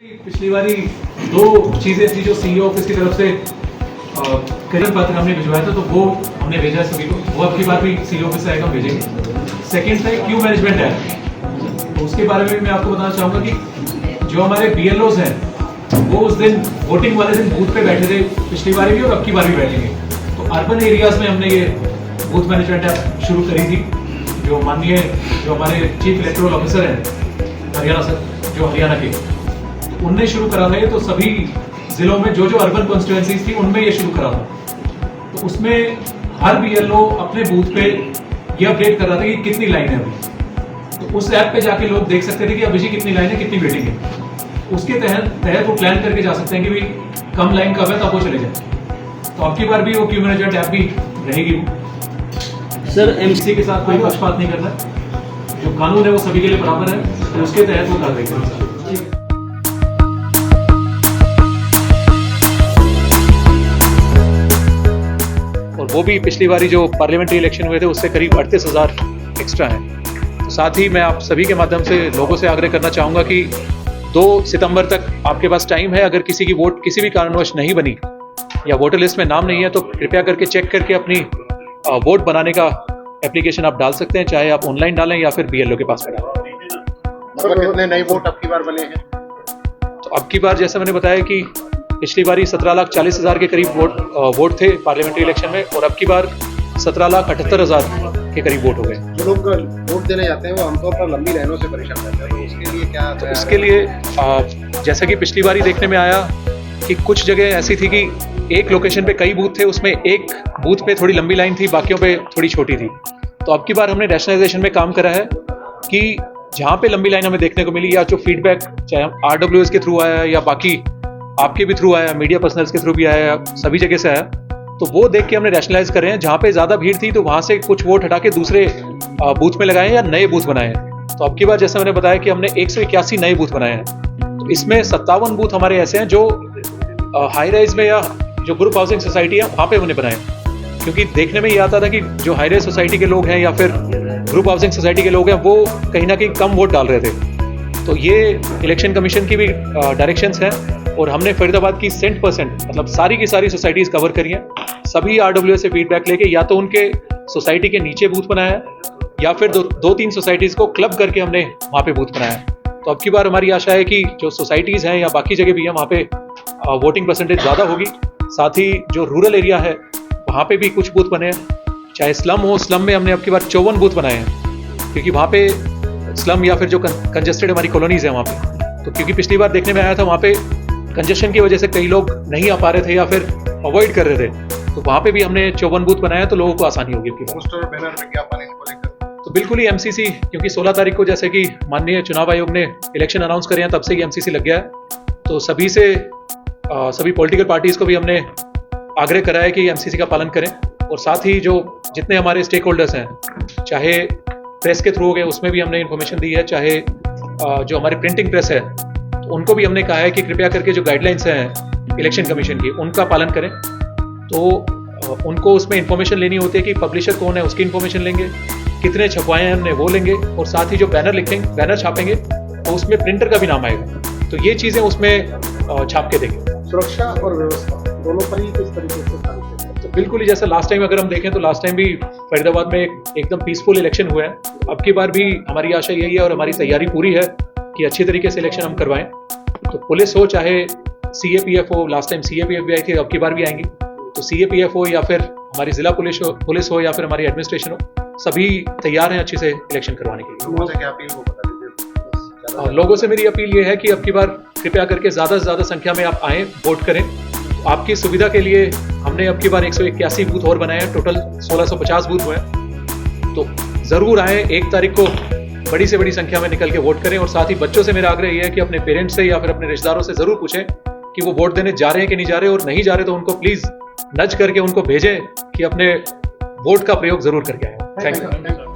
पिछली बारी दो चीज़ें थी जो सीईओ ऑफिस की तरफ से करियर पत्र हमने भिजवाया था, तो वो हमने भेजा सभी को। वो अब की बार भी सीईओ ऑफिस से आएगा, हम भेजेंगे। सेकेंड था क्यू मैनेजमेंट ऐप, तो उसके बारे में भी मैं आपको बताना चाहूँगा कि जो हमारे BLOs हैं वो उस दिन वोटिंग वाले दिन बूथ पे बैठे थे, पिछली बार भी और अब की बार भी बैठेंगे। तो अर्बन एरियाज में हमने ये बूथ मैनेजमेंट ऐप शुरू करी थी, जो माननीय जो हमारे चीफ इलेक्टोरल ऑफिसर हैं हरियाणा से, जो हरियाणा के, उनने शुरू करा था। तो सभी जिलों में जो जो अर्बन कॉन्स्टिट्यूएंसीज थी उनमें ये शुरू करा था। तो उसमें हर BLO अपने बूथ पे ये अपडेट कर रहा था कि कितनी लाइन है अभी। तो उस ऐप पे जाके लोग देख सकते थे कि अभी कितनी लाइन है, कितनी वेटिंग है। उसके तहत वो प्लान करके जा सकते हैं कि भाई कम लाइन कब है तो आप वो चले जाए। तो अब की बार भी वो क्यू मैनेजमेंट ऐप भी रहेगी। सर MC के साथ कोई पक्षपात नहीं करना, जो कानून है वो सभी के लिए बराबर है, तो उसके तहत वो कार्रवाई करेंगे। और वो भी पिछली बारी जो पार्लियामेंट्री इलेक्शन हुए थे उससे करीब 38,000 एक्स्ट्रा हैं। तो साथ ही मैं आप सभी के माध्यम से लोगों से आग्रह करना चाहूँगा कि 2 सितंबर तक आपके पास टाइम है। अगर किसी की वोट किसी भी कारणवश नहीं बनी या वोटर लिस्ट में नाम नहीं है तो कृपया करके चेक करके अपनी वोट बनाने का एप्लीकेशन आप डाल सकते हैं, चाहे आप ऑनलाइन डालें या फिर BLO के पास में डालें। कितने नए वोट अब की बार बने हैं? तो अब की बार जैसा मैंने बताया कि पिछली बारी 17,40,000 के करीब वोट थे पार्लियामेंट्री इलेक्शन में, और अब की बार 17,78,000 के करीब वोट हो गए। जो लोग वोट देने जाते हैं वो आमतौर पर लंबी लाइनों से परेशान रहते हैं, तो उसके लिए क्या? तो उसके लिए जैसा कि पिछली बारी देखने में आया कि कुछ जगह ऐसी थी कि एक लोकेशन पे कई बूथ थे, उसमें एक बूथ पे थोड़ी लंबी लाइन थी, बाकियों पे थोड़ी छोटी थी। तो अब की बार हमने रैशनलाइजेशन में काम करा है कि जहाँ पे लंबी लाइन हमें देखने को मिली, या जो फीडबैक चाहे RWS के थ्रू आया या बाकी आपके भी थ्रू आया, मीडिया पर्सनल्स के थ्रू भी आया, सभी जगह से आया, तो वो देख के हमने रैशनलाइज कर रहे हैं। जहाँ पे ज़्यादा भीड़ थी तो वहाँ से कुछ वोट हटा के दूसरे बूथ में लगाए या नए बूथ बनाए हैं। तो अब की बार जैसा मैंने बताया कि हमने 181 नए बूथ बनाए हैं। तो इसमें 57 बूथ हमारे ऐसे हैं जो हाई राइज में या जो ग्रुप हाउसिंग सोसाइटी है वहाँ पे हमने बनाए, क्योंकि देखने में ये आता था कि जो हाई राइज सोसाइटी के लोग हैं या फिर ग्रुप हाउसिंग सोसाइटी के लोग हैं वो कहीं ना कहीं कम वोट डाल रहे थे। तो ये इलेक्शन कमीशन की भी डायरेक्शंस हैं, और हमने फरीदाबाद की 100% मतलब सारी की सारी सोसाइटीज कवर करी हैं। सभी RWS से फीडबैक लेके या तो उनके सोसाइटी के नीचे बूथ बनाया है या फिर 2-3 सोसाइटीज को क्लब करके हमने वहाँ पे बूथ बनाया है। तो अब की बार हमारी आशा है कि जो सोसाइटीज हैं या बाकी जगह भी हैं वहाँ पे वोटिंग परसेंटेज ज़्यादा होगी। साथ ही जो रूरल एरिया है वहाँ पे भी कुछ बूथ बने हैं, चाहे स्लम हो, स्लम में हमने अब की बार 54 बूथ बनाए हैं, क्योंकि वहाँ पे स्लम या फिर जो कंजेस्टेड हमारी कॉलोनीज है वहाँ पे, तो क्योंकि पिछली बार देखने में आया था वहाँ पे कंजेशन की वजह से कई लोग नहीं आ पा रहे थे या फिर अवॉइड कर रहे थे, तो वहाँ पे भी हमने 54 बूथ बनाया, तो लोगों को आसानी होगी। पोस्टर बैनर विज्ञापन इनको लेकर तो बिल्कुल ही MCC, क्योंकि 16 तारीख को जैसे कि माननीय चुनाव आयोग ने इलेक्शन अनाउंस करे हैं तब से ही MCC लग गया है। तो सभी पॉलिटिकल पार्टीज को भी हमने आग्रह करा है कि MCC का पालन करें, और साथ ही जो जितने हमारे स्टेक होल्डर्स हैं, चाहे प्रेस के थ्रू हो गए उसमें भी हमने इन्फॉर्मेशन दी है, चाहे जो हमारी प्रिंटिंग प्रेस है तो उनको भी हमने कहा है कि कृपया करके जो गाइडलाइंस हैं इलेक्शन कमीशन की उनका पालन करें। तो उनको उसमें इन्फॉर्मेशन लेनी होती है कि पब्लिशर कौन है उसकी इन्फॉर्मेशन लेंगे, कितने छपवाए हैं हमने वो लेंगे, और साथ ही जो बैनर छापेंगे तो उसमें प्रिंटर का भी नाम आएगा। तो ये चीज़ें उसमें छाप के देंगे। सुरक्षा और व्यवस्था दोनों पर ही किस तरीके से काम करते हैं? तो बिल्कुल ही जैसा लास्ट टाइम अगर हम देखें तो लास्ट टाइम भी फरीदाबाद में एकदम पीसफुल इलेक्शन हुआ है। अब की बार भी हमारी आशा यही है और हमारी तैयारी पूरी है कि अच्छी तरीके से इलेक्शन हम करवाएं। तो पुलिस हो चाहे CAPF हो, लास्ट टाइम CAPF भी आई थी, अब की बार भी आएंगी, तो CAPF हो या फिर हमारी जिला पुलिस हो या फिर हमारी एडमिनिस्ट्रेशन हो, सभी तैयार हैं अच्छे से इलेक्शन करवाने के लिए। लोगों से क्या अपील को बता दीजिए? लोगों से मेरी अपील ये है कि अब की बार कृपया करके ज़्यादा से ज़्यादा संख्या में आप आएँ, वोट करें। आपकी सुविधा के लिए हमने अब की बार 181 बूथ और बनाए हैं, टोटल 1650 बूथ हुए हैं। तो ज़रूर आएँ, 1 तारीख को बड़ी से बड़ी संख्या में निकल के वोट करें। और साथ ही बच्चों से मेरा आग्रह यह है कि अपने पेरेंट्स से या फिर अपने रिश्तेदारों से ज़रूर पूछें कि वो वोट देने जा रहे हैं कि नहीं जा रहे, और नहीं जा रहे तो उनको प्लीज़ नज करके उनको भेजें कि अपने वोट का प्रयोग ज़रूर करके आएँ। Thank you.